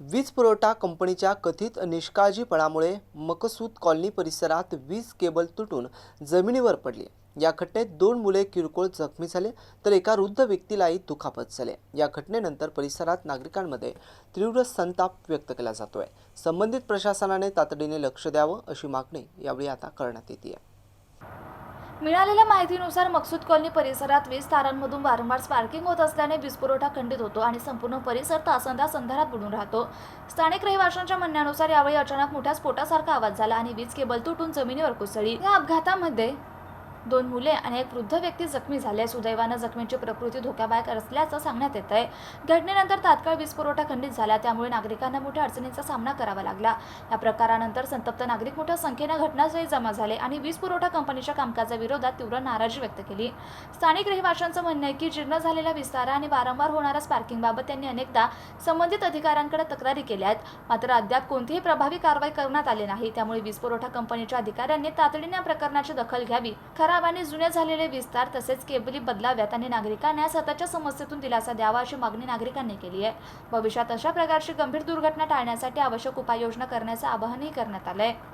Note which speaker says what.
Speaker 1: वीज पुरवठा कंपनीच्या कथित निष्काळजीपणामुळे मकसूद कॉलनी परिसरात वीज केबल तुटून जमिनीवर पडली। या घटनेत 2 मुले किरकोळ जखमी झाले तर एका वृद्ध व्यक्तीलाही दुखापत झाली। या घटनेनंतर परिसरात नागरिकांमध्ये तीव्र संताप व्यक्त केला जातोय। संबंधित प्रशासनाने तातडीने लक्ष द्यावं अशी मागणी यावेळी आता करण्यात येते।
Speaker 2: मिळालेल्या माहितीनुसार मकसूद कॉलनी परिसरात वीज तारांमधून वारंवार स्पार्किंग होत असल्याने वीज पुरवठा खंडित होतो आणि संपूर्ण परिसर तासनतास अंधारात बुडून राहतो। स्थानिक रहिवाशांच्या म्हणण्यानुसार यावेळी अचानक मोठ्या स्फोटासारखा आवाज झाला आणि वीज केबल तुटून जमिनीवर कोसळली। या अपघातामध्ये 2 मुले आणि एक वृद्ध व्यक्ती जखमी झाले। सुदैवाने जखमींची प्रकृती धोक्याबाहेर असल्याचं सांगण्यात येत आहे। घटनेनंतर तात्काळ वीज पुरवठा खंडित झाला, त्यामुळे नागरिकांना मोठ्या अडचणींचा सामना करावा लागला। या प्रकारानंतर संतप्त नागरिक मोठ्या संख्येने घटनास्थळी जमा झाले आणि वीज पुरवठा कंपनीच्या कामकाजाविरोधात तीव्र नाराजी व्यक्त केली। स्थानिक रहिवाशांचं म्हणणं आहे की जीर्ण झालेल्या विस्तारा आणि वारंवार होणाऱ्या स्पार्किंगबाबत त्यांनी अनेकदा संबंधित अधिकाऱ्यांकडे तक्रारी केल्या आहेत, मात्र अद्याप कोणतीही प्रभावी कारवाई करण्यात आली नाही। त्यामुळे वीज पुरवठा कंपनीच्या अधिकाऱ्यांनी तातडीने या प्रकरणाची दखल घ्यावी, खराब आणि जुने झालेले विस्तार तसेच केबली बदलाव्यात आणि नागरिकांना सततच्या समस्येतून दिलासा द्यावा अशी मागणी नागरिकांनी केली आहे। भविष्यात अशा प्रकारची गंभीर दुर्घटना टाळण्यासाठी आवश्यक उपाययोजना करण्याचे आवाहनही करण्यात आले आहे।